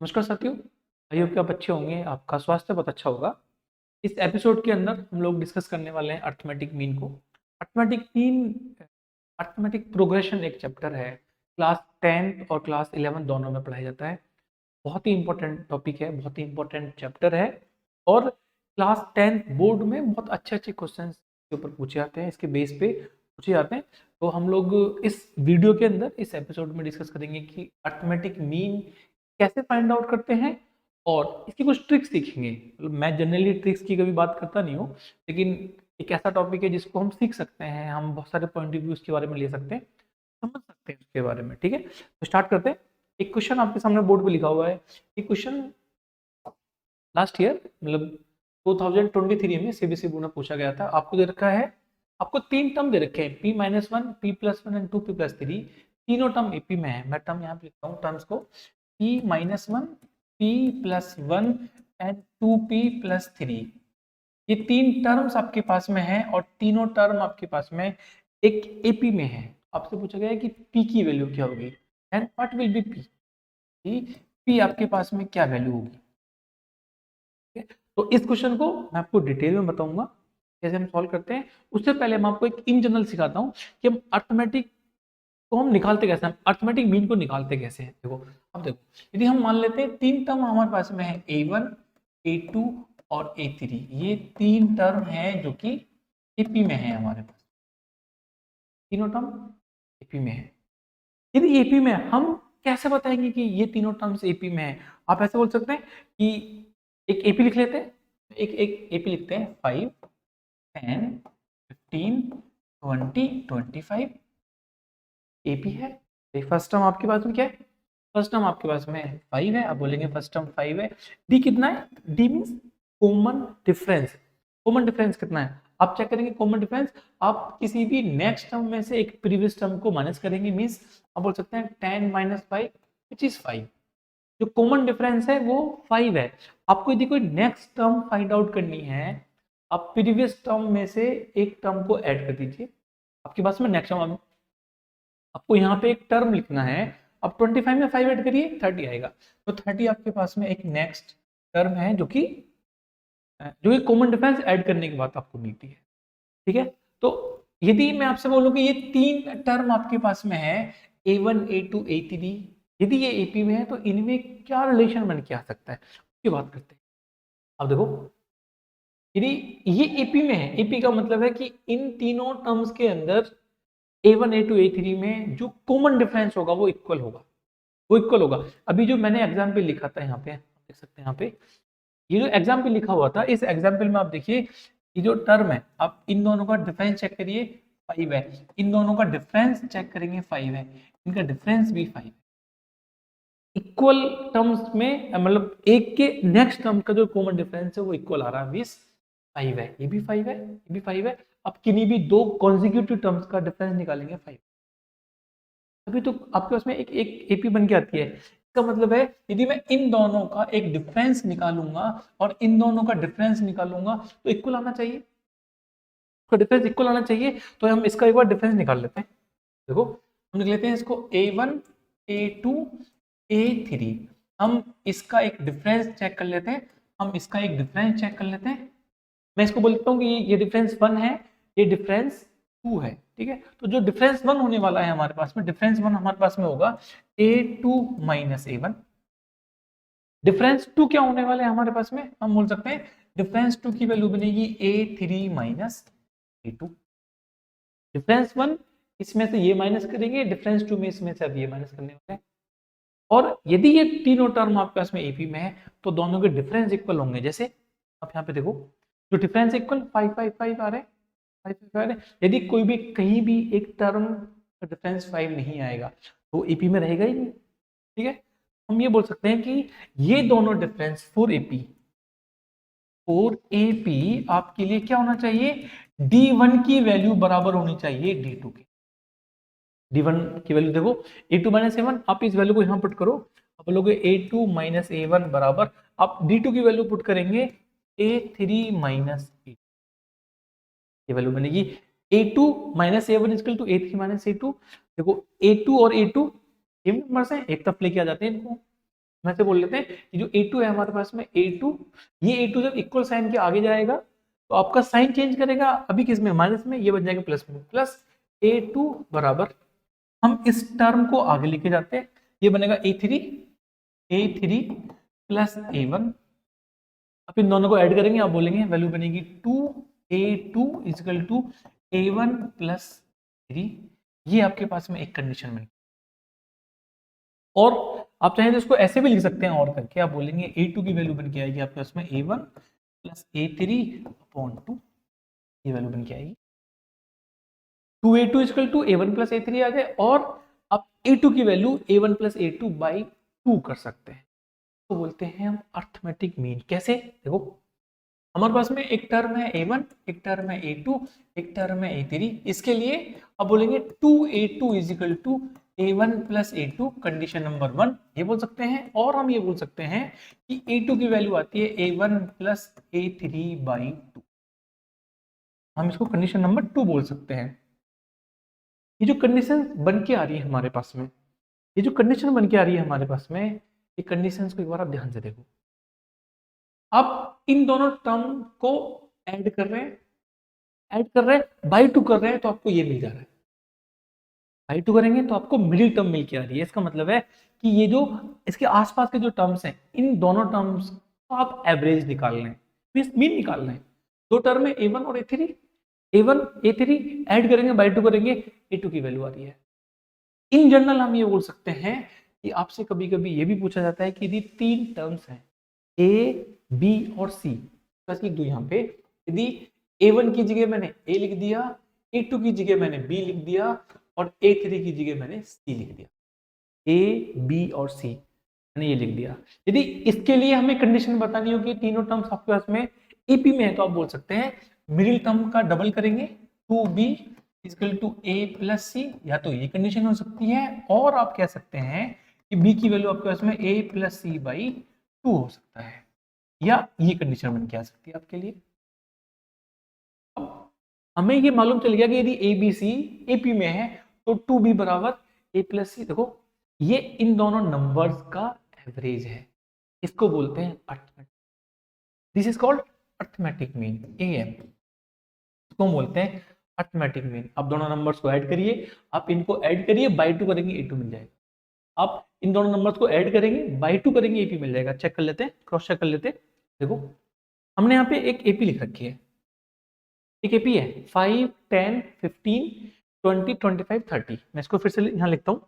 नमस्कार साथियों। I hope कि आप अच्छे होंगे, आपका स्वास्थ्य बहुत अच्छा होगा। इस एपिसोड के अंदर हम लोग डिस्कस करने वाले हैं अर्थमेटिक मीन को। अर्थमेटिक मीन अर्थमेटिक प्रोग्रेशन एक चैप्टर है, क्लास 10 और क्लास 11 दोनों में पढ़ाया जाता है। बहुत ही इंपॉर्टेंट टॉपिक है, बहुत ही इंपॉर्टेंट चैप्टर है और क्लास 10 बोर्ड में बहुत अच्छे अच्छे क्वेश्चन के ऊपर पूछे जाते हैं, इसके बेस पे पूछे जाते हैं। तो हम लोग इस वीडियो के अंदर इस एपिसोड में डिस्कस करेंगे कि अर्थमेटिक मीन कैसे फाइंड आउट करते हैं और इसकी कुछ ट्रिक्स सीखेंगे। मतलब मैं जनरली ट्रिक्स की कभी बात करता नहीं हूँ, लेकिन एक ऐसा टॉपिक है जिसको हम सीख सकते हैं, हम बहुत सारे पॉइंट ऑफ व्यू उसके बारे में ले सकते हैं, समझ सकते हैं उसके बारे में। ठीक है, तो स्टार्ट करते हैं। एक क्वेश्चन आपके सामने बोर्ड पे लिखा हुआ है। ये क्वेश्चन लास्ट ईयर मतलब 2023 में सीबीएसई बोर्ड में पूछा गया था। आपको दे रखा है, आपको तीन टर्म दे रखे हैं, P-1, P+1 एंड 2P+3। तीनों टर्म एपी में है। मैं टर्म यहाँ पे लिखता हूँ टर्म्स को, P-1, P+1 एंड 2P+3। ये तीन टर्म्स आपके पास में है और तीनों टर्म आपके पास में एक एपी में है। आपसे पूछा गया है कि P की वैल्यू क्या होगी and what will be P। P आपके पास में क्या वैल्यू होगी। तो इस क्वेश्चन को मैं आपको डिटेल में बताऊंगा कैसे हम सॉल्व करते हैं। उससे पहले मैं आपको एक इन जनरल सिखाता हूं कि हम अर्थमेटिक को हम निकालते कैसे, हम अर्थमेटिक मीन को निकालते कैसे हैं। देखो, अब देखो, यदि हम मान लेते हैं तीन टर्म हमारे पास में है A1, A2 और A3। ये तीन टर्म है जो कि एपी में है हमारे पास, तीनों टर्म एपी में है। यदि एपी में है, हम कैसे बताएंगे कि ये तीनों टर्म्स एपी में है। आप ऐसे बोल सकते हैं कि एक एपी लिख लेते हैं, एक एक एपी लिखते हैं 5, 10, 15, 20, 25 एपी है। फर्स्ट टर्म आपके पास में क्या है, फर्स्ट टर्म आपके पास में 5 है। आप बोलेंगे फर्स्ट टर्म 5 है। डी कितना है, D means common difference. Common difference कितना है आप चेक करेंगे। कॉमन डिफरेंस आप किसी भी नेक्स्ट टर्म में से एक प्रीवियस टर्म को माइनस करेंगे, मीन्स आप बोल सकते हैं 10 - 5 विच इज 5। जो कॉमन डिफरेंस है वो 5 है। आपको यदि कोई नेक्स्ट टर्म फाइंड आउट करनी है, आप प्रीवियस टर्म में से एक टर्म को ऐड कर दीजिए। आपके पास में नेक्स्ट टर्म, आपको यहाँ पे एक टर्म लिखना है। अब 25 में 5 ऐड करिए 30 आएगा। तो 30 आपके पास में एक नेक्स्ट टर्म है जो कि कॉमन डिफरेंस ऐड करने के बाद आपको मिलती है। ठीक है, तो यदि मैं आपसे बोलूं कि ये तीन टर्म आपके पास में है A1, A2, A3, यदि ये एपी में है तो इनमें क्या रिलेशन बन के आ सकता है उसकी बात करते हैं। अब देखो, यदि ये एपी में है, एपी का मतलब है कि इन तीनों टर्म्स के अंदर A1, A2, A3 में जो कॉमन डिफरेंस होगा वो इक्वल होगा, वो इक्वल होगा। अभी जो मैंने एग्जाम्पल लिखा था यहाँ पे, देख सकते हैं यहाँ पे, ये जो एग्जाम्पल लिखा हुआ था, इस एग्जाम्पल में आप देखिए ये जो टर्म है, आप इन दोनों का डिफरेंस चेक करिए 5 है, इन दोनों का डिफरेंस चेक करेंगे 5 है, इनका डिफरेंस भी 5 है। इक्वल टर्म्स में मतलब एक के नेक्स्ट टर्म का जो कॉमन डिफरेंस है वो इक्वल आ रहा है, मींस 5 है, ये भी 5 है, ये भी 5 है। अब किन्हीं भी दो कॉन्जिक्यूटिव टर्म्स का डिफरेंस निकालेंगे 5, अभी तो आपके पास में एक एक एपी बन के आती है। इसका मतलब है यदि मैं इन दोनों का एक डिफरेंस निकालूंगा और इन दोनों का डिफरेंस निकालूंगा तो इक्वल आना चाहिए, इसका डिफरेंस इक्वल आना चाहिए। तो हम इसका एक बार डिफरेंस निकाल लेते हैं। देखो, हम लिख लेते हैं इसको A1, A2, A3। हम इसका एक डिफरेंस चेक कर लेते हैं, हम इसका एक डिफरेंस चेक कर लेते हैं। मैं इसको बोलता हूँ कि ये डिफरेंस 1 है, ये डिफरेंस 2 है। ठीक है, तो जो डिफरेंस 1 होने वाला है हमारे पास में, डिफरेंस 1 हमारे पास में होगा A2 - A1। डिफरेंस 2 क्या होने वाला है हमारे पास में, हम बोल सकते हैं डिफरेंस 2 की वैल्यू बनेगी A3 - A2। डिफरेंस 1 इसमें से ये माइनस करेंगे, डिफरेंस 2 में इसमें से अब ये माइनस करने वाले हैं। और यदि ये तीनों टर्म आपके पास में एपी में है तो दोनों के डिफरेंस इक्वल होंगे। जैसे आप यहाँ पे देखो, जो डिफरेंस इक्वल 5, 5, 5 आ रहे हैं, 5, 5 आ रहे हैं। यदि कोई भी कहीं भी एक टर्म का डिफरेंस 5 नहीं आएगा तो एपी में रहेगा ही नहीं। ठीक है, हम ये बोल सकते हैं कि ये दोनों डिफरेंस 4 एपी आपके लिए क्या होना चाहिए, D1 की वैल्यू बराबर होनी चाहिए D2 के। D1 की वैल्यू देखो, A2 - A1, आप इस वैल्यू को यहां पुट करो, आप बोलोगे A2 - A1 बराबर, आप D2 की वैल्यू पुट करेंगे A3 - A, ये वैल्यू बनेगी A2 - A1 equal to A3 - A2। देखो A2 और A2 सेम नंबर्स हैं, एक तरफ लेके आ जाते हैं इनको, हम ऐसे बोल लेते हैं कि जो A2 है हमारे पास में A2, ये A2 जब इक्वल साइन के आगे जाएगा तो आपका साइन चेंज करेगा, अभी किस में, माइनस में, ये बन जाएगा प्लस में, प्लस A2 बराबर, हम इस टर्म को आगे लेके जाते हैं, ये बनेगा A3 प्लस A1। अब इन दोनों को ऐड करेंगे, आप बोलेंगे वैल्यू बनेगी 2A2 equal to A1 plus 3। ये आपके पास में एक कंडीशन बनी। और आप चाहें तो इसको ऐसे भी लिख सकते हैं, और करके आप बोलेंगे A2 की वैल्यू बन के आएगी आपके पास में A1 प्लस A3 अपॉन 2, ये वैल्यू बन के आएगी 2A2 equal to A1 plus A3 आ जाए, और आप A2 की value A1 plus A2 by 2 कर सकते हैं, तो बोलते हैं हम अर्थमेटिक मीन। कैसे, देखो हमारे पास में एक टर्म है A1, एक टर्म है A2, एक टर्म है A3, इसके लिए अब बोलेंगे 2A2 is equal to A1 plus A2 condition number 1, ये बोल सकते हैं। और हम ये बोल सकते हैं कि A2 की वैल्यू आती है A1 प्लस A3 बाई 2, हम इसको कंडीशन नंबर 2 बोल सकते हैं। ये जो कंडीशन बन के आ रही है हमारे पास में, ये जो कंडीशन बन के आ रही है हमारे पास में, ये कंडीशंस को एक बार आप ध्यान से देखो। आप इन दोनों टर्म को ऐड कर रहे हैं, बाई 2 कर रहे हैं, तो आपको ये मिल जा रहा है। बाई 2 करेंगे तो आपको मिडिल टर्म मिल के आ रही है। इसका मतलब है कि ये जो इसके आसपास के जो टर्म्स हैं, इन दोनों टर्म्स को आप एवरेज निकाल लें, मीन निकाल लें। दो टर्म है A1 और A3, A1 A3 ऐड करेंगे, बाई 2 करेंगे, A2 की वैल्यू आ रही है। इन जनरल हम ये बोल सकते हैं कि आपसे कभी कभी ये भी पूछा जाता है कि यदि 3 टर्म्स हैं A, B और C, बस लिख दो यहाँ पे, यदि A1 की जगह मैंने A लिख दिया, A2 की जगह मैंने B लिख दिया, और A3 की जगह मैंने C लिख दिया, A, B और C मैंने ये लिख दिया। यदि इसके लिए हमें कंडीशन बतानी होगी, तीनों टर्म्स आपके पास में AP में है, तो आप बोल सकते हैं मिडिल टर्म का डबल करेंगे, 2B equal to A plus C, या तो ये कंडीशन हो सकती है, और आप कह सकते हैं कि B की वैल्यू आपके पास में A प्लस C बाई 2 हो सकता है, या ये कंडीशन बन के आ सकती है आपके लिए। अब हमें ये मालूम चल गया कि यदि ABC AP में है तो 2B बराबर A प्लस C। देखो ये इन दोनों नंबर्स का एवरेज है, इसको बोलते हैं arithmetic, this is called arithmetic mean, AM, इसको बोलते हैं अर्थमेटिक मीन। आप दोनों नंबर्स को ऐड करिए, आप इनको ऐड करिए, बाई 2 करेंगे A2 मिल जाएगा। आप इन दोनों नंबर्स को ऐड करेंगे, बाई 2 करेंगे, AP मिल जाएगा। चेक कर लेते हैं, क्रॉस चेक कर लेते हैं। देखो हमने यहाँ पे एक AP लिख रखी है, एक AP है 5, 10, 15, 20, 25, 30। मैं इसको फिर से यहाँ लिखता हूँ।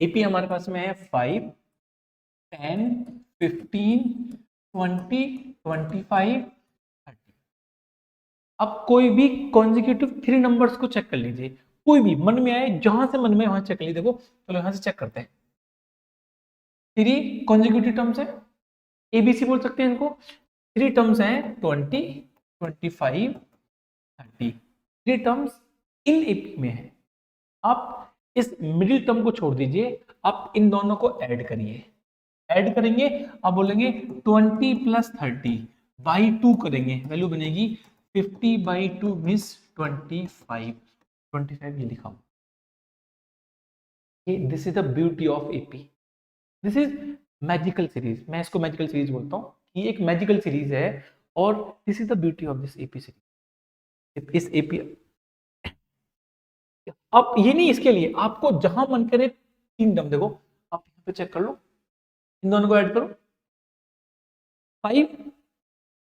AP हमारे पास में है 5, 10, 15, 20, 25, 30। अब कोई भी कॉन्जिक्यूटिव 3 नंबर्स को चेक कर लीजिए, कोई भी मन में आए, जहां से मन में वहां चेक कर लीजिए। देखो चलो यहां से चेक करते हैं। 3 कॉन्जिक्यूटिव टर्म्स है, ABC बोल सकते हैं इनको। 3 टर्म्स हैं 20, 25, 30, 3 टर्म्स इन AP में है। आप इस मिडिल टर्म को छोड़ दीजिए, आप इन दोनों को ऐड करिए, ऐड करेंगे, आप बोलेंगे 20 प्लस 30 बाई 2 करेंगे, वैल्यू बनेगी 50 बाई 2 मीन्स 25, 25 ये लिखा। This is the beauty of AP, this is magical series, मैं इसको मैजिकल सीरीज बोलता हूँ, ये एक मैजिकल सीरीज है, और this is the beauty of this AP series. इस AP, अब ये नहीं, इसके लिए आपको जहां मन करे 3 टर्म, देखो आप यहाँ पे चेक कर लो, इन दोनों को ऐड करो,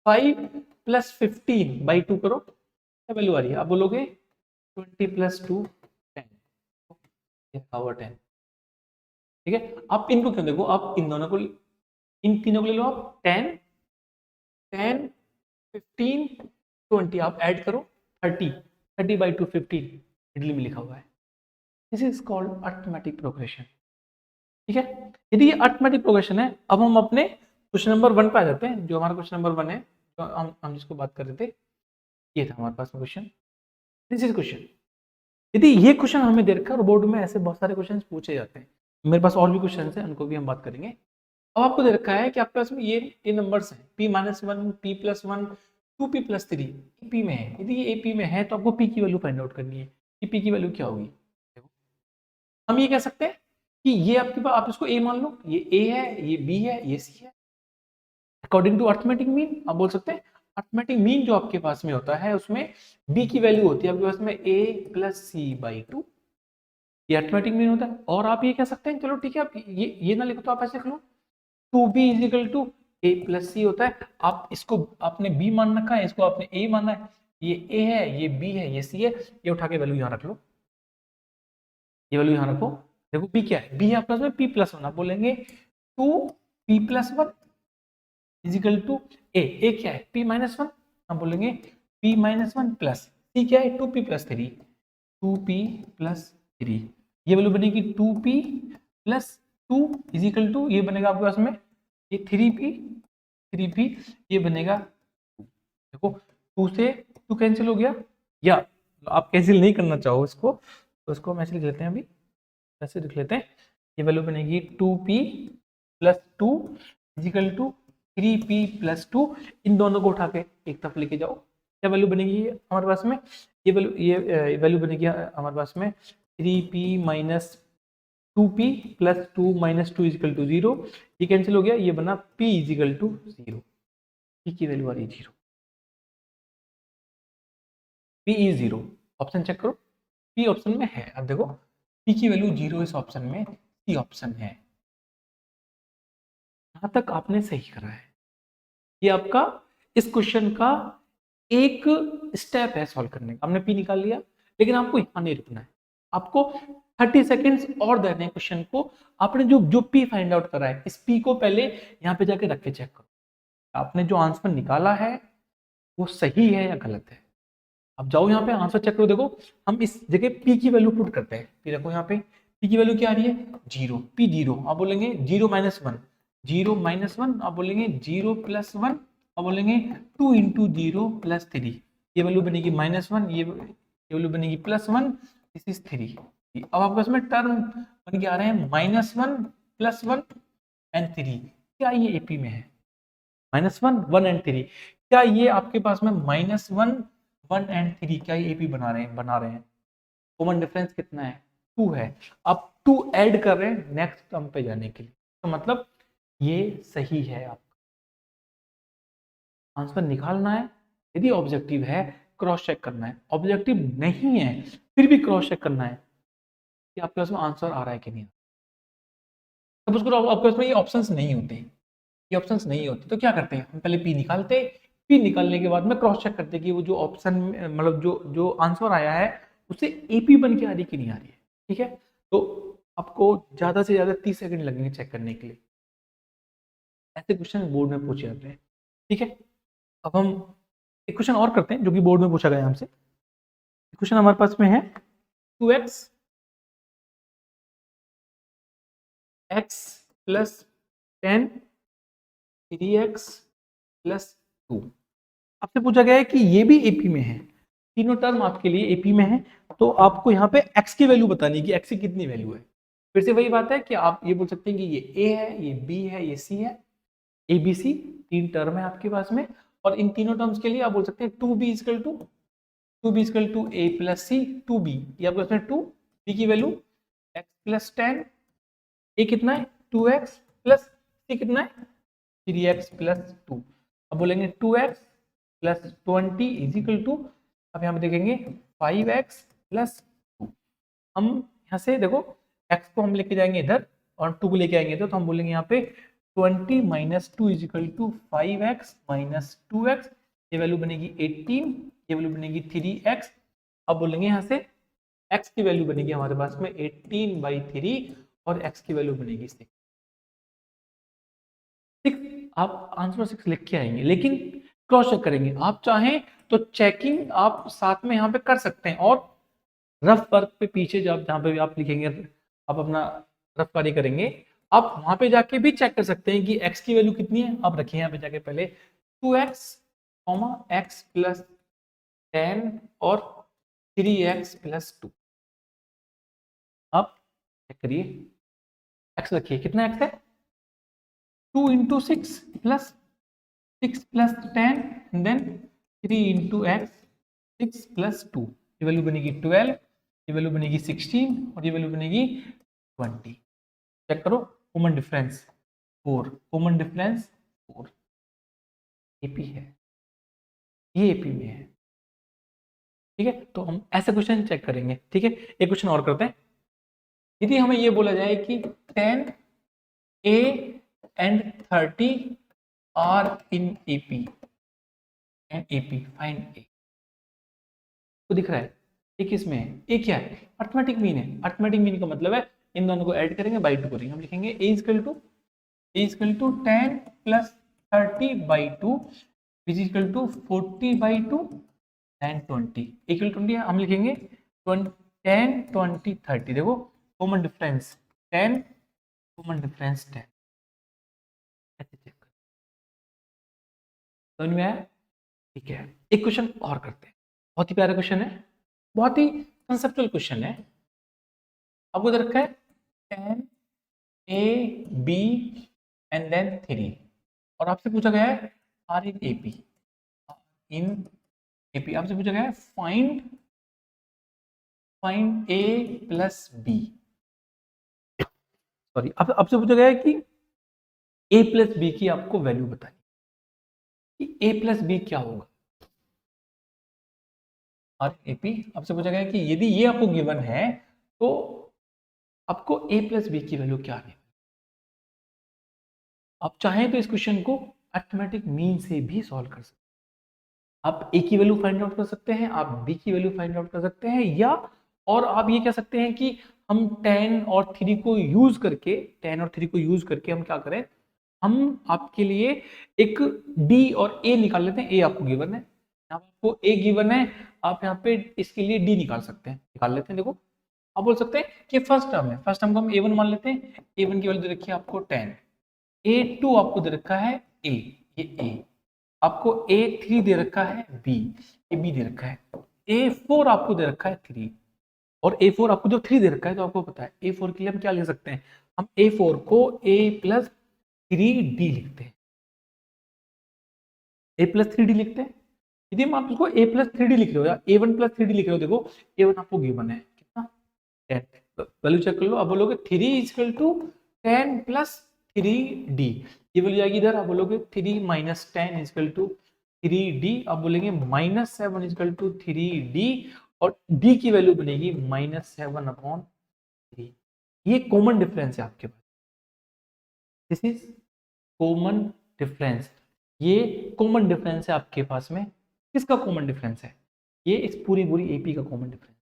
5 प्लस 15 बाई 2 करो, क्या वैल्यू आ रही है, आप बोलोगे 20 प्लस 2 10, 10। ठीक है, आप इनको क्यों, देखो आप इन दोनों को, इन तीनों को ले लो, आप 10, 10, 15, 20, आप ऐड करो 30 बाई 2 15, मिडिल में लिखा हुआ है। This is called arithmetic progression. ठीक है, यदि ये अर्थमेटिक प्रोग्रेशन है, अब हम अपने क्वेश्चन नंबर 1 पे आ जाते हैं। जो हमारा क्वेश्चन नंबर 1 है, तो हम जिसको बात कर रहे थे, ये था हमारे पास में क्वेश्चन। दिस इज क्वेश्चन, यदि ये क्वेश्चन हमें दे रखा है, और बोर्ड में ऐसे बहुत सारे क्वेश्चन पूछे जाते हैं, मेरे पास और भी क्वेश्चन है, उनको भी हम बात करेंगे। अब आपको दे रखा है कि आपके पास में ये नंबर्स हैं P-1, P+1, 2P+3 AP में है। यदि ये AP में है तो आपको P की वैल्यू फाइंड आउट करनी है कि P की वैल्यू क्या होगी। हम ये कह सकते हैं कि ये आपके पास, आप इसको ए मान लो, ये ए है, ये बी है, ये सी है। अकॉर्डिंग टू अर्थमेटिक मीन आप बोल सकते हैं अर्थमेटिक मीन जो आपके पास में होता है उसमें बी की वैल्यू होती है आपके पास में ए प्लस सी बाई टू, ये अर्थमेटिक मीन होता है। और आप ये कह सकते हैं, चलो ठीक है, आप ये ना लिखो तो आप ऐसे लिख लो, two B is equal to A plus C होता है। आप इसको आपने बी मान रखा है, इसको आपने ए माना है, ये ए है, ये बी है, ये सी है, ये उठा के वैल्यू यहाँ रख लो, ये वैल्यू यहाँ रखो। देखो बी क्या है, बी है आपके पास में पी प्लस वन, आप बोलेंगे two P plus one equal to A क्या है पी माइनस वन, हम बोलेंगे P minus one plus C क्या है two P plus three, two P plus three, ये वैल्यू बनेगी two P plus two equal to, ये बनेगा आपके पास में ये थ्री पी ये बनेगा टू। देखो टू से टू कैंसिल हो गया, या आप कैंसिल नहीं करना चाहो इसको तो इसको हम ऐसे लिख लेते हैं, अभी ऐसे लिख लेते हैं, ये वैल्यू बनेगी two P plus two equal to three P plus two, इन दोनों को उठा के एक तरफ लेके जाओ, क्या वैल्यू बनेगी हमारे पास में, ये वैल्यू बनेगी हमारे पास में three P minus two P plus two minus two equal to zero, ये कैंसिल हो गया, ये बना P equal to zero, P की वैल्यू आ रही zero, P is zero, option check करो, पी ऑप्शन में है। अब देखो पी की वैल्यू जीरो इस ऑप्शन में, सी ऑप्शन है, यहां तक आपने सही करा है। ये आपका इस क्वेश्चन का एक स्टेप है सॉल्व करने का, हमने पी निकाल लिया, लेकिन आपको यहां नहीं रुकना है, आपको 30 सेकेंड्स और देने क्वेश्चन को। आपने जो पी फाइंड आउट करा है, इस पी को पहले यहाँ पे जाके रख के चेक करो, आपने जो आंसर निकाला है वो सही है या गलत है। अब जाओ यहाँ पे आंसर चेक करो, देखो हम इस जगह पी की वैल्यू पुट करते हैं, पी देखो यहाँ पे पी की वैल्यू क्या आ रही है जीरो, पी जीरो, आप बोलेंगे zero minus one, zero minus one, आप बोलेंगे जीरो प्लस वन, आप बोलेंगे two into zero plus three, ये वैल्यू बनेगी माइनस वन, ये वैल्यू बनेगी plus one, this is three. अब आपके पास में टर्म बन के आ रहे हैं minus one plus one and three, क्या ये एपी में है minus one one and three, क्या ये आपके पास में minus one one and three क्या ये एपी बना रहे हैं, कॉमन डिफरेंस कितना है टू है, अब टू ऐड कर रहे हैं नेक्स्ट टर्म पे जाने के लिए, तो मतलब ये सही है। आपका आंसर निकालना है, यदि ऑब्जेक्टिव है क्रॉस चेक करना है, ऑब्जेक्टिव नहीं है फिर भी क्रॉस चेक करना है कि आपके पास में आंसर आ रहा है कि नहीं। तब उसको आपके पास में ये ऑप्शंस नहीं होते, ये ऑप्शंस नहीं होते तो क्या करते हैं हम पहले पी निकालते, पी निकालने के बाद में क्रॉस चेक करते कि वो जो ऑप्शन मतलब जो आंसर आया है उससे एपी बन के आ रही कि नहीं आ रही है। ठीक है, तो आपको ज्यादा से ज्यादा 30 सेकंड लगेंगे चेक करने के लिए, ऐसे क्वेश्चन बोर्ड में पूछे जाते हैं। ठीक है, अब हम एक क्वेश्चन और करते हैं जो कि बोर्ड में पूछा गया हमसे। क्वेश्चन हमारे पास में है 2x x plus 10 3x plus 2, आपसे पूछा गया है कि ये भी एपी में है, तीनों टर्म आपके लिए एपी में है, तो आपको यहाँ पे x की वैल्यू बतानी है कि x की कितनी वैल्यू है। फिर से वही बात है कि आप ये बोल सकते हैं कि ये a है, ये b है, ये c है, ए बी सी तीन टर्म है आपके पास में, और इन तीनों टर्म्स के लिए आप बोल सकते हैं two B equal to A plus C two B, ये आपके पास में टू बी की वैल्यू x प्लस 10, ए कितना है 2x प्लस सी कितना है 3x प्लस 2, अब बोलेंगे 2x प्लस 20 इजिकल टू, अब यहाँ पे देखेंगे 5x प्लस 2, हम यहाँ से देखो x को हम लेके जाएंगे इधर और 2 को लेके आएंगे इधर, तो हम बोलेंगे यहाँ पे 20 minus two equal to 5x minus 2x, ये वैल्यू बनेगी 18, ये वैल्यू बनेगी 3x, अब बोलेंगे यहाँ से x की वैल्यू बनेगी हमारे पास में 18/3 और x की वैल्यू बनेगी 6। आप आंसर 6 लिख के आएंगे, लेकिन क्रॉस चेक करेंगे। आप चाहें तो चेकिंग आप साथ में यहाँ पे कर सकते हैं, और रफ वर्क पे पीछे जब जहाँ पे भी आप लिखेंगे आप अपना रफ कार्य करेंगे, आप वहां पे जाके भी चेक कर सकते हैं कि x की वैल्यू कितनी है। आप रखिए यहाँ पे जाके पहले 2x x प्लस 10 और 3x प्लस 2, आप चेक करिए x रखिए, कितना x है 2 into six plus 6 plus 10 then 3 into X 6 plus 2, ये वैल्यू बनेगी 12, ये वैल्यू बनेगी 16 और ये वैल्यू बनेगी 20। चेक करो, common difference 4, common difference 4, AP है, ये एपी में है। ठीक है, तो हम ऐसे क्वेश्चन चेक करेंगे। ठीक है, एक क्वेश्चन और करते हैं। यदि हमें ये बोला जाए कि 10 A and 30 are in AP and AP find A, तो दिख रहा है ये किस में है, ए क्या है, अर्थमेटिक मीन है। अर्थमेटिक मीन का मतलब है इन दोनों को ऐड करेंगे बाई 2 करेंगे, हम लिखेंगे A equal to 10 plus 30 by 2 which equal to 40 by 2 and 20 equal 20 हम लिखेंगे 10 20 30। देखो कॉमन डिफरेंस 10, कॉमन डिफरेंस 10, ऐसे चेक कर, समझ में आया? ठीक है, एक क्वेश्चन और करते हैं, बहुत ही प्यारा क्वेश्चन है, बहुत ही कंसेप्चुअल क्वेश्चन है। आपको दे रखा है 10 A B एंड देन 3 और आपसे पूछा गया है are in AP, in AP आपसे पूछा गया है find A plus B, sorry आपसे पूछा गया है कि ए प्लस बी की आपको वैल्यू बतानी, कि ए प्लस बी क्या होगा। और एपी आपसे पूछा गया है कि यदि ये आपको गिवन है तो आपको ए प्लस बी की वैल्यू क्या है। आप चाहें तो इस क्वेश्चन को अर्थमेटिक मीन से भी सॉल्व कर सकते हैं। आप ए की वैल्यू फाइंड आउट कर सकते हैं, आप बी की वैल्यू फाइंड आउट कर सकते हैं, या और आप ये कह सकते हैं कि हम 10 और 3 को यूज करके, 10 और 3 को यूज करके हम क्या करें, हम आपके लिए एक डी और ए निकाल लेते हैं। ए आपको गिवन है, आपको ए गिवन है, आप यहाँ पे इसके लिए डी निकाल सकते हैं, निकाल लेते हैं। देखो आप बोल सकते हैं कि फर्स्ट टर्म है, फर्स्ट टर्म को हम ए1 मान लेते हैं, ए1 की वैल्यू दे रखी है आपको 10, ए2 आपको दे रखा है ए, ये ए, आपको ए3 दे रखा है बी, ए बी दे रखा है, ए4 आपको दे रखा है 3, और ए4 आपको जो 3 दे रखा है तो आपको पता है ए4 के लिए हम क्या लिख सकते हैं, हम ए4 को ए प्लस 3d लिखते हैं, ए प्लस 3d लिखते हैं। यदि हम आप इसको ए प्लस 3d लिख रहे हो या ए1 प्लस 3d लिख रहे हो, देखो ए1 आपको गिवन है कितना 10, वैल्यू चेक कर लो, आप बोलोगे 3 इजकल टू 10 प्लस 3d, ये वैल्यू आएगी इधर, आप बोलोगे 3 माइनस 10 इजकल टू 3d, आप बोलेंगे माइनस 7 इजकल टू 3d, और d की वैल्यू बनेगी माइनस 7 अपॉन 3। ये कॉमन डिफरेंस है आपके पास, दिस इज कॉमन डिफरेंस, ये कॉमन डिफरेंस है आपके पास में। किसका कॉमन डिफरेंस है, ये इस पूरी पूरी एपी का कॉमन डिफरेंस।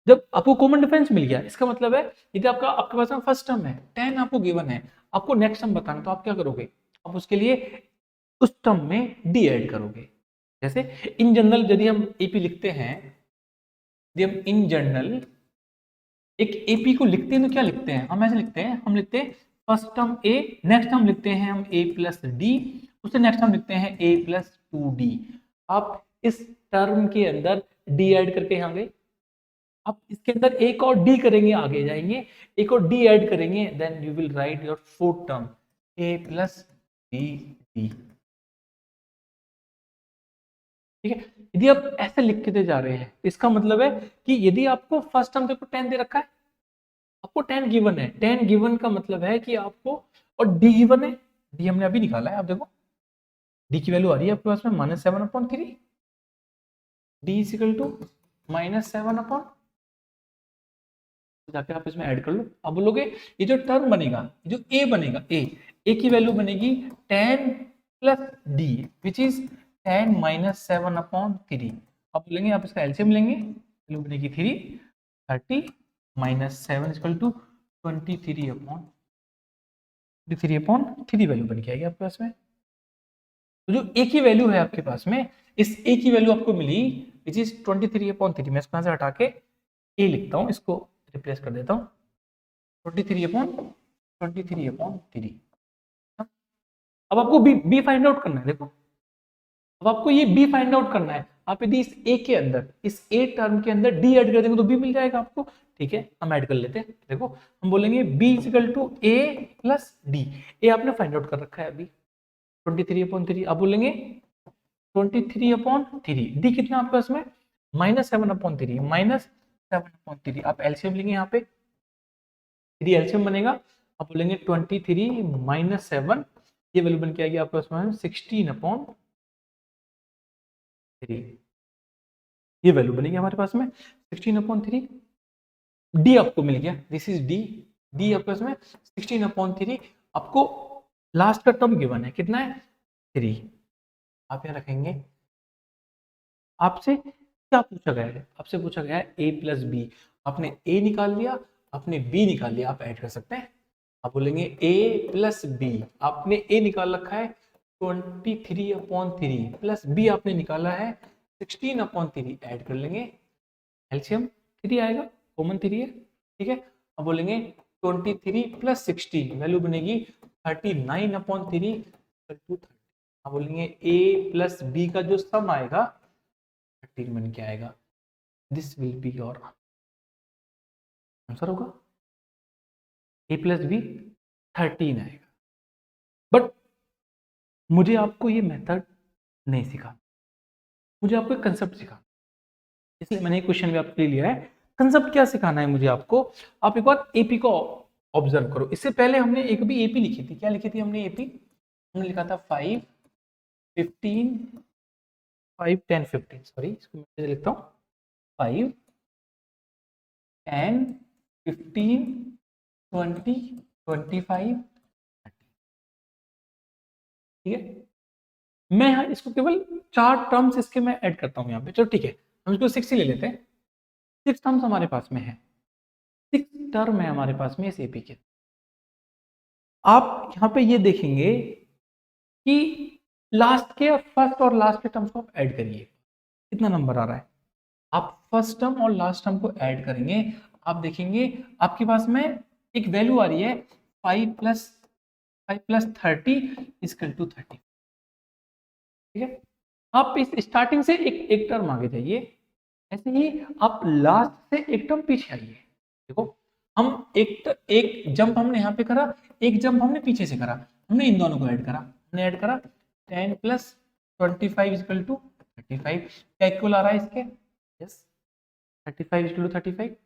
जब आपको कॉमन डिफरेंस मिल गया, इसका मतलब है यदि आपके पास में फर्स्ट टर्म है 10 आपको गिवन है, आपको नेक्स्ट टर्म बताना, तो आप क्या करोगे, आप उसके लिए उस टर्म में डी ऐड करोगे। जैसे इन जनरल यदि हम एपी लिखते हैं, यदि हम इन जनरल एक एपी को लिखते हैं तो क्या लिखते हैं, हम ऐसे लिखते हैं, हम लिखते हैं फर्स्ट टर्म ए, नेक्स्ट टर्म लिखते हैं हम ए प्लस डी, उससे नेक्स्ट टर्म लिखते हैं ए प्लस 2d। आप इस टर्म के अंदर डी ऐड करके यहाँ गए, आप इसके अंदर एक और डी करेंगे, आगे जाएंगे एक और डी ऐड करेंगे, then you will write your fourth term A plus B D. ठीक है, यदि आप ऐसे लिखते जा रहे हैं, इसका मतलब है कि यदि आपको फर्स्ट टर्म देखो 10 दे रखा है, आपको 10 गिवन है, 10 गिवन का मतलब है कि आपको, और डी गिवन है, डी हमने अभी निकाला है, आप देखो डी की वैल्यू आ रही है आपके पास में -7/3, डी इक्वल टू -7 जाके आप इसमें ऐड कर लो। अब बोलोगे ये जो टर्म बनेगा, जो ए बनेगा, ए की वैल्यू बनेगी 10 प्लस डी विच इज 10 -7/3। अब बोलेंगे आप इसका एलसीएम लेंगे, वैल्यू बनेगी 3, 30 -7 इक्वल टू 23/3 वैल्यू बन के आएगी आपके पास में। तो जो ए की वैल्यू है आपके पास में, इस ए की वैल्यू आपको मिली विच इज 23/3, मैं इसको यहाँ से हटा के ए लिखता हूँ, इसको रिप्लेस कर देता हूँ 23/3। अब आपको बी फाइंड आउट करना है। देखो अब आपको ये बी फाइंड आउट करना है, आप यदि इस ए के अंदर, इस ए टर्म के अंदर डी ऐड कर देंगे तो बी मिल जाएगा आपको। ठीक है, हम ऐड कर लेते हैं। देखो हम बोलेंगे B equal to A plus D, A आपने फाइंड आउट कर रखा है अभी 23/3, अब बोलेंगे 23/3, डी कितना आपके पास में -7/3, -7/3, आप एलसीएम लेंगे यहाँ पे 3 एलसीएम बनेगा, आप बोलेंगे 23 माइनस 7, ये वैल्यू बन के आएगी आपके पास में 16/3, ये वैल्यू बनेगी हमारे पास में 16/3। डी आपको मिल गया, दिस इज डी, डी आपके पास में 16/3, आपको लास्ट का टर्म गिवन है, कितना है 3, आप यहाँ रखेंगे। आपसे क्या पूछा गया है, आपसे पूछा गया है a प्लस बी, आपने a निकाल लिया, आपने b निकाल लिया, आप ऐड कर सकते हैं। आप बोलेंगे a प्लस बी, आपने a निकाल रखा है 23/3 प्लस b आपने निकाला है 16/3, ऐड कर लेंगे, एलसीएम 3 आएगा, कॉमन 3 है, ठीक है। अब बोलेंगे 23 प्लस 16, वैल्यू बनेगी 39/3 = 30। अब बोलेंगे a प्लस बी का जो सम आएगा 13 बन के आएगा, this will be your answer होगा, a प्लस बी 13 आएगा। बट मुझे आपको ये मेथड नहीं सिखाना, मुझे आपको एक कंसेप्ट सिखाना, इसलिए मैंने एक क्वेश्चन भी आपके लिए लिया है। कंसेप्ट क्या सिखाना है मुझे आपको, आप एक बार एपी को ऑब्जर्व करो। इससे पहले हमने एक भी एपी लिखी थी, क्या लिखी थी हमने एपी, हमने लिखा था 5, 15, 5, 10, 15, सॉरी इसको मैं लिखता हूँ 5, 10, 15, 20, 25, 30, ठीक है। मैं यहाँ इसको केवल 4 टर्म्स इसके मैं ऐड करता हूँ यहाँ पे, चलो ठीक है, हम इसको 6 ही ले लेते हैं। 6 टर्म्स हमारे पास में है, 6 टर्म है हमारे पास में इस एपी के। आप यहाँ पे ये देखेंगे कि लास्ट के फर्स्ट और लास्ट के टर्म्स को आप ऐड करिए, कितना नंबर आ रहा है। आप फर्स्ट टर्म और लास्ट टर्म को ऐड करेंगे, आप देखेंगे आपके पास में एक वैल्यू आ रही है 5 प्लस 30 = 30, ठीक है। आप इस स्टार्टिंग से एक टर्म आगे जाइए, ऐसे ही आप लास्ट से एक टर्म पीछे आइए। देखो हम एक जंप हमने यहाँ पे करा, एक जंप हमने पीछे से करा, हमने इन दोनों को ऐड करा, हमने ऐड करा 10 प्लस 25 = 35, क्या इक्वल आ रहा है इसके, यस 35 = 35।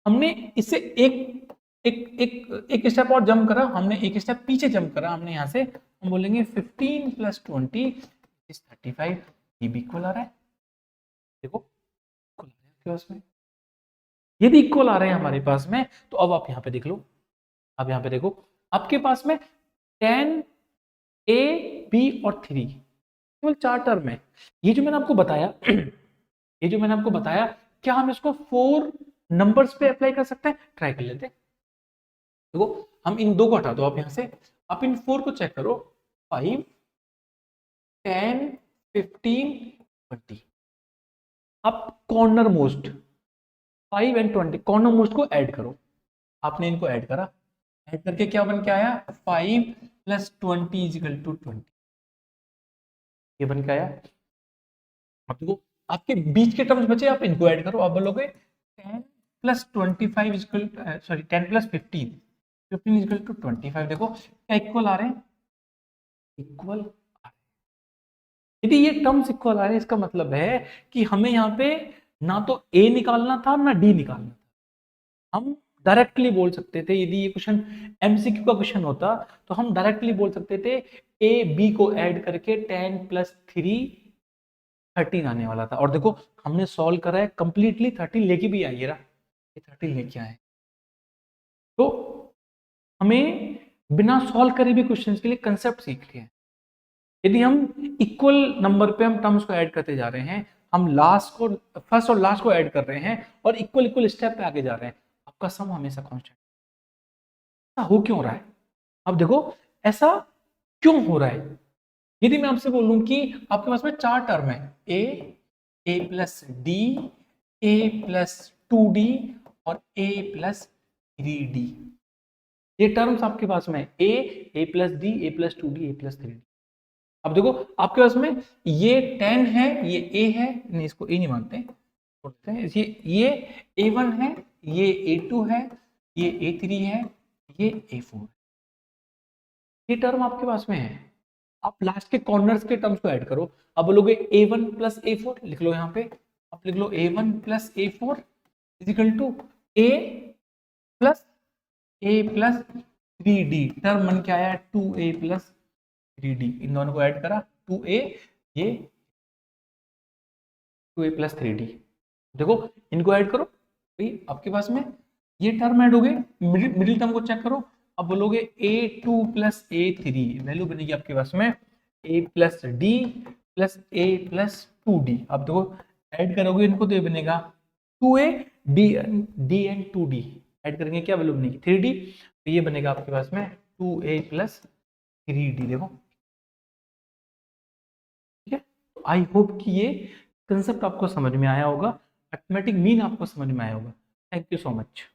हमने इससे एक एक एक एक स्टेप और जंप करा, हमने एक स्टेप पीछे जंप करा, हमने यहाँ से हम बोलेंगे 15 + 20 = 35, ये भी इक्वल आ रहा है, देखो इक्वल आ रहा है आपके पास में। यदि इक्वल आ रहे हैं हमारे पास में, तो अब आप यहाँ पे देख लो, अब यहाँ पे देखो आपके पास में 10, a, b और 3, केवल 4 टर्म है। ये जो मैंने आपको बताया ये जो मैंने आपको बताया, क्या हम इसको 4 नंबर्स पे अप्लाई कर सकते हैं, ट्राई कर लेते हैं। देखो हम इन 2 को हटा दो, आप यहां से आप इन 4 को चेक करो, 5, 10, 15, 20, आप कॉर्नर मोस्ट 5 और 20 कॉर्नर मोस्ट को ऐड करो, आपने इनको ऐड करा, ऐड करके क्या बन के आया 5 + 20 = 20, ये बन के आया। अब देखो आपके बीच के टर्म्स बचे, आप इनको ऐड करो, आप बोलोगे 10 + 25 सॉरी 10 + 15 = 25, देखो क्या इक्वल आ रहे हैं, इक्वल आ रहे हैं। यदि ये टर्म्स इक्वल आ रहे हैं, इसका मतलब है कि हमें यहाँ पे ना तो a निकालना था ना d निकालना था, हम डायरेक्टली बोल सकते थे, यदि ये क्वेश्चन एमसीक्यू का क्वेश्चन होता तो हम डायरेक्टली बोल सकते थे a b को ऐड करके 10 + 3 13 आने वाला था। और देखो हमने सॉल्व करा है कंप्लीटली, 13 लेके भी आइए रहा, ये 13 लेके आए। तो हमें बिना सॉल्व करे भी क्वेश्चंस के लिए कंसेप्ट सीख लिए। यदि हम इक्वल नंबर पे हम टर्म्स को ऐड करते जा रहे हैं, हम लास्ट को फर्स्ट और लास्ट को ऐड कर रहे हैं और इक्वल इक्वल स्टेप पे आगे जा रहे हैं, आपका सम हमेशा कांस्टेंट। ऐसा हो क्यों रहा है, अब देखो ऐसा क्यों हो रहा है। यदि मैं आपसे बोलूं कि आपके पास में 4 टर्म है, a + d, a + 2d और a + 3d, ये टर्म्स आपके पास में a + d, a + 2d, a + 3d। अब देखो आपके पास में ये 10 है, ये a है, नहीं इसको a नहीं मानते हैं, ये a1 है, ये a2 है, ये a3 है, ये a4 है, ये टर्म आपके पास में है। आप लास्ट के कॉर्नर्स के टर्म्स को ऐड करो, अब बोलोगे a1 + a4, लिख लो यहाँ पे, आप लिख लो a1 + a4 = a + A plus 3d, term बन के आया 2a प्लस 3d, इन दोनों को ऐड करा 2a, ये 2a प्लस 3d। देखो इनको ऐड करो भाई, आपके पास में ये टर्म ऐड हो गए, मिडिल टर्म को चेक करो। अब बोलोगे a2 प्लस a3, वैल्यू बनेगी आपके पास में a plus d plus a plus 2d। अब देखो ऐड करोगे इनको तो ये बनेगा 2a d and 2d, add करेंगे क्या वैल्यू बनेगी 3d, तो ये बनेगा आपके पास में 2a प्लस 3d। देखो ठीक है, तो आई होप कि ये कंसेप्ट आपको समझ में आया होगा, अरिथमेटिक मीन आपको समझ में आया होगा। Thank you so much.